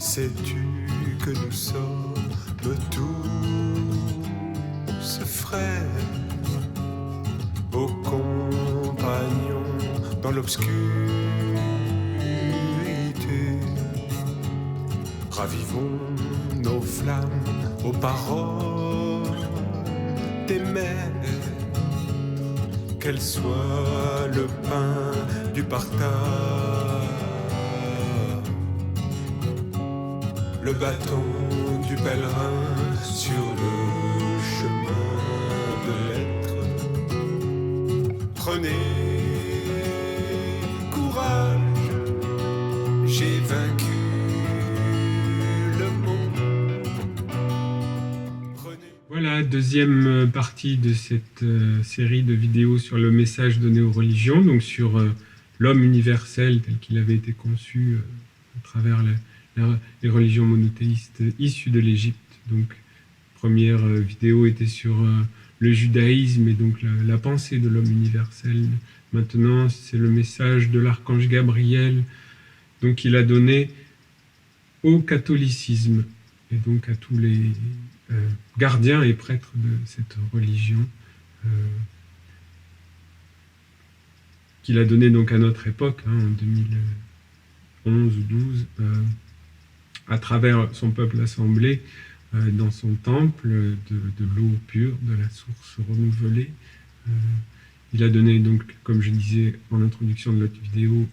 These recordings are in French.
Sais-tu que nous sommes tous frères, vos compagnons dans l'obscurité? Ravivons nos flammes aux paroles des mères, qu'elles soient le pain du partage, le bâton du pèlerin sur le chemin de l'être. Prenez courage, j'ai vaincu le monde. Voilà, deuxième partie de cette série de vidéos sur le message donné aux religions, donc sur l'homme universel tel qu'il avait été conçu à travers les religions monothéistes issues de l'Égypte. Donc, première vidéo était sur le judaïsme et donc la pensée de l'homme universel. Maintenant, c'est le message de l'archange Gabriel, donc qu'il a donné au catholicisme et donc à tous les gardiens et prêtres de cette religion, qu'il a donné donc à notre époque, en 2011 ou 12, à travers son peuple assemblé dans son temple de l'eau pure, de la source renouvelée. Il a donné donc, comme je disais en introduction de notre vidéo,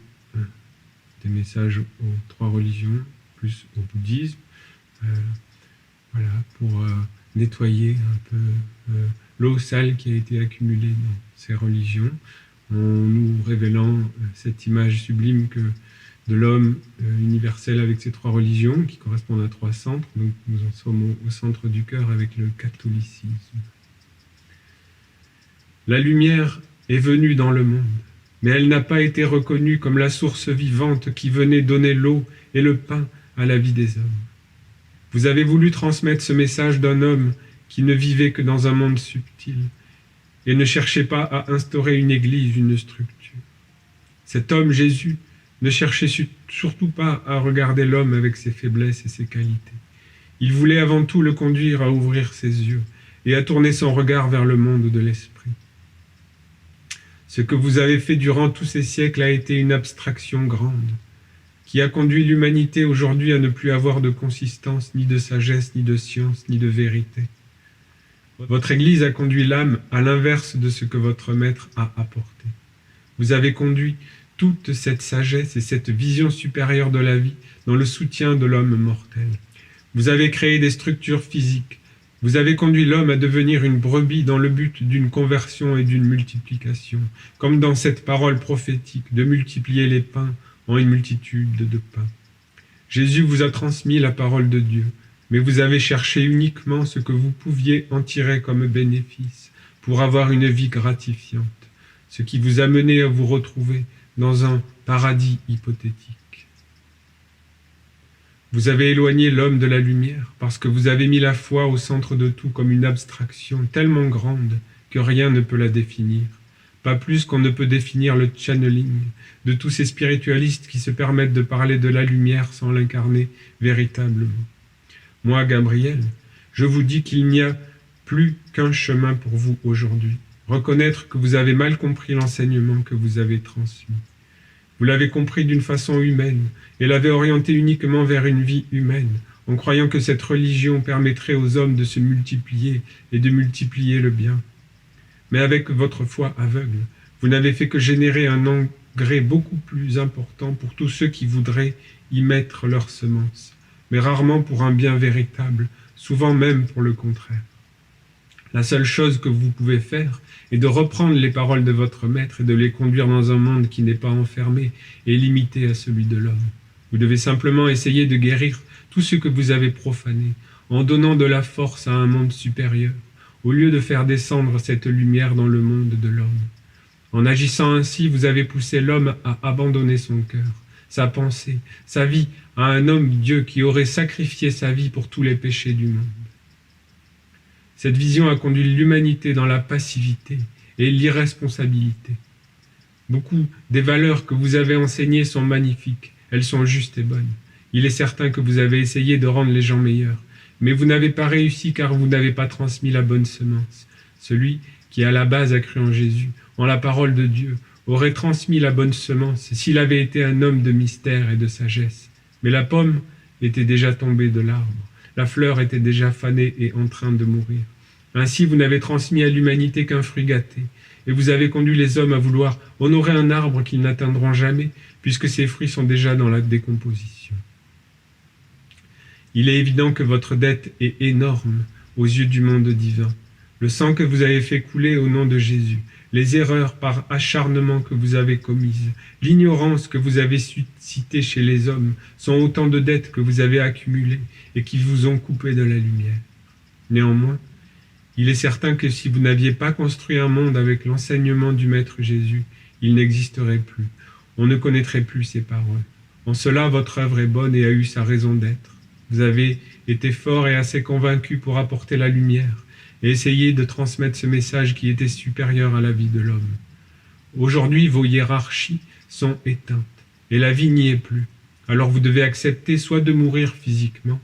des messages aux trois religions, plus au bouddhisme, voilà, pour nettoyer un peu l'eau sale qui a été accumulée dans ces religions, en nous révélant cette image sublime de l'homme universel avec ces trois religions qui correspondent à trois centres. Donc nous en sommes au centre du cœur avec le catholicisme. La lumière est venue dans le monde, mais elle n'a pas été reconnue comme la source vivante qui venait donner l'eau et le pain à la vie des hommes. Vous avez voulu transmettre ce message d'un homme qui ne vivait que dans un monde subtil et ne cherchait pas à instaurer une église, une structure. Cet homme, Jésus, ne cherchait surtout pas à regarder l'homme avec ses faiblesses et ses qualités. Il voulait avant tout le conduire à ouvrir ses yeux et à tourner son regard vers le monde de l'esprit. Ce que vous avez fait durant tous ces siècles a été une abstraction grande, qui a conduit l'humanité aujourd'hui à ne plus avoir de consistance, ni de sagesse, ni de science, ni de vérité. Votre Église a conduit l'âme à l'inverse de ce que votre Maître a apporté. Vous avez conduit toute cette sagesse et cette vision supérieure de la vie dans le soutien de l'homme mortel. Vous avez créé des structures physiques. Vous avez conduit l'homme à devenir une brebis dans le but d'une conversion et d'une multiplication, comme dans cette parole prophétique de multiplier les pains en une multitude de pains. Jésus vous a transmis la parole de Dieu, mais vous avez cherché uniquement ce que vous pouviez en tirer comme bénéfice pour avoir une vie gratifiante, ce qui vous a mené à vous retrouver dans un paradis hypothétique. Vous avez éloigné l'homme de la lumière parce que vous avez mis la foi au centre de tout comme une abstraction tellement grande que rien ne peut la définir. Pas plus qu'on ne peut définir le channeling de tous ces spiritualistes qui se permettent de parler de la lumière sans l'incarner véritablement. Moi, Gabriel, je vous dis qu'il n'y a plus qu'un chemin pour vous aujourd'hui. Reconnaître que vous avez mal compris l'enseignement que vous avez transmis. Vous l'avez compris d'une façon humaine et l'avez orienté uniquement vers une vie humaine, en croyant que cette religion permettrait aux hommes de se multiplier et de multiplier le bien. Mais avec votre foi aveugle, vous n'avez fait que générer un engrais beaucoup plus important pour tous ceux qui voudraient y mettre leurs semences, mais rarement pour un bien véritable, souvent même pour le contraire. La seule chose que vous pouvez faire est de reprendre les paroles de votre maître et de les conduire dans un monde qui n'est pas enfermé et limité à celui de l'homme. Vous devez simplement essayer de guérir tout ce que vous avez profané, en donnant de la force à un monde supérieur, au lieu de faire descendre cette lumière dans le monde de l'homme. En agissant ainsi, vous avez poussé l'homme à abandonner son cœur, sa pensée, sa vie à un homme-dieu qui aurait sacrifié sa vie pour tous les péchés du monde. Cette vision a conduit l'humanité dans la passivité et l'irresponsabilité. Beaucoup des valeurs que vous avez enseignées sont magnifiques, elles sont justes et bonnes. Il est certain que vous avez essayé de rendre les gens meilleurs, mais vous n'avez pas réussi car vous n'avez pas transmis la bonne semence. Celui qui à la base a cru en Jésus, en la parole de Dieu, aurait transmis la bonne semence s'il avait été un homme de mystère et de sagesse. Mais la pomme était déjà tombée de l'arbre, la fleur était déjà fanée et en train de mourir. Ainsi vous n'avez transmis à l'humanité qu'un fruit gâté, et vous avez conduit les hommes à vouloir honorer un arbre qu'ils n'atteindront jamais, puisque ses fruits sont déjà dans la décomposition. Il est évident que votre dette est énorme aux yeux du monde divin. Le sang que vous avez fait couler au nom de Jésus, les erreurs par acharnement que vous avez commises, l'ignorance que vous avez suscitée chez les hommes sont autant de dettes que vous avez accumulées et qui vous ont coupé de la lumière. Néanmoins, il est certain que si vous n'aviez pas construit un monde avec l'enseignement du Maître Jésus, il n'existerait plus. On ne connaîtrait plus ses paroles. En cela, votre œuvre est bonne et a eu sa raison d'être. Vous avez été fort et assez convaincu pour apporter la lumière et essayer de transmettre ce message qui était supérieur à la vie de l'homme. Aujourd'hui, vos hiérarchies sont éteintes et la vie n'y est plus. Alors vous devez accepter soit de mourir physiquement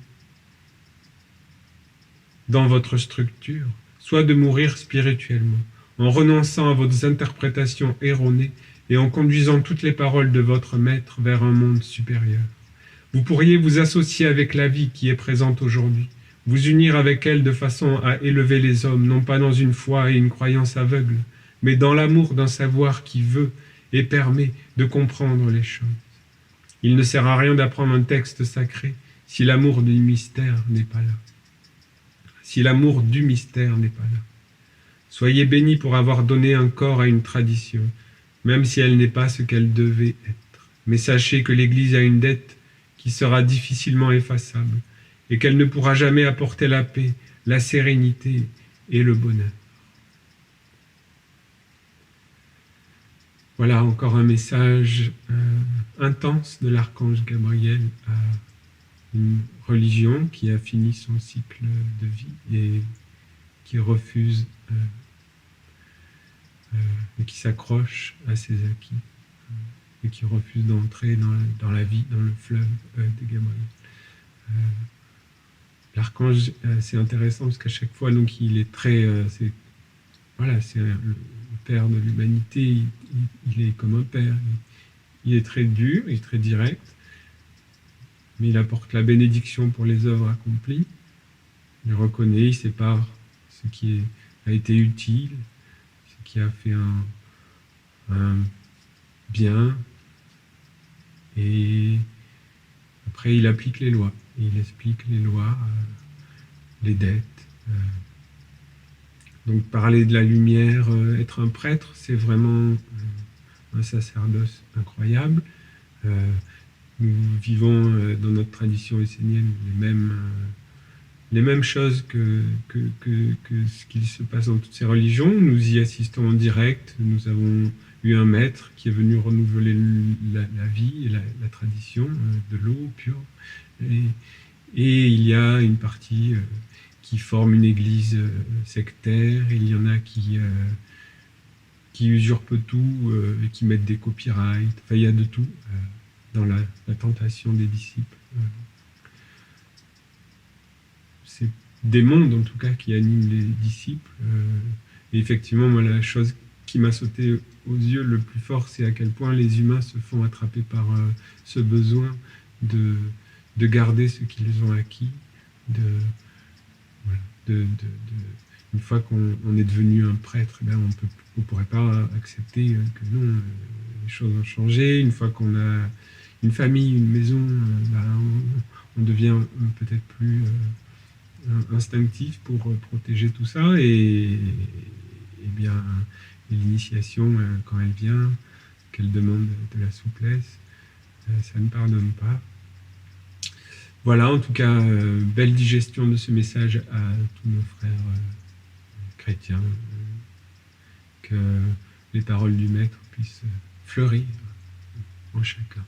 dans votre structure, soit de mourir spirituellement, en renonçant à vos interprétations erronées et en conduisant toutes les paroles de votre Maître vers un monde supérieur. Vous pourriez vous associer avec la vie qui est présente aujourd'hui, vous unir avec elle de façon à élever les hommes, non pas dans une foi et une croyance aveugle, mais dans l'amour d'un savoir qui veut et permet de comprendre les choses. Il ne sert à rien d'apprendre un texte sacré si l'amour du mystère n'est pas là. Si l'amour du mystère n'est pas là. Soyez bénis pour avoir donné un corps à une tradition, même si elle n'est pas ce qu'elle devait être. Mais sachez que l'Église a une dette qui sera difficilement effaçable, et qu'elle ne pourra jamais apporter la paix, la sérénité et le bonheur. Voilà encore un message intense de l'archange Gabriel à une religion qui a fini son cycle de vie et qui refuse et qui s'accroche à ses acquis et qui refuse d'entrer dans la vie, dans le fleuve de Gabriel. L'archange, c'est intéressant parce qu'à chaque fois, donc, il est très, c'est le père de l'humanité. Il est comme un père. Il est très dur, il est très direct, mais il apporte la bénédiction pour les œuvres accomplies. Il reconnaît, il sépare ce qui a été utile, ce qui a fait un bien, et après il applique les lois. Il explique les lois, les dettes. Donc parler de la lumière, être un prêtre, c'est vraiment un sacerdoce incroyable. Nous vivons dans notre tradition essénienne les mêmes choses que ce qu'il se passe dans toutes ces religions. Nous y assistons en direct. Nous avons eu un maître qui est venu renouveler la vie et la tradition de l'eau pure. Et il y a une partie qui forme une église sectaire, il y en a qui usurpent tout et qui mettent des copyrights. Enfin, il y a de tout dans la tentation des disciples. C'est des mondes, en tout cas, qui animent les disciples. Et effectivement, moi, la chose qui m'a sauté aux yeux le plus fort, c'est à quel point les humains se font attraper par ce besoin de garder ce qu'ils ont acquis, une fois qu'on est devenu un prêtre, on ne pourrait pas accepter que non, les choses ont changé. Une fois qu'on a une famille, une maison, on devient peut-être plus instinctif pour protéger tout ça. Et bien, l'initiation, quand elle vient, qu'elle demande de la souplesse, ça ne pardonne pas. Voilà, en tout cas, belle digestion de ce message à tous nos frères chrétiens, que les paroles du Maître puissent fleurir en chacun.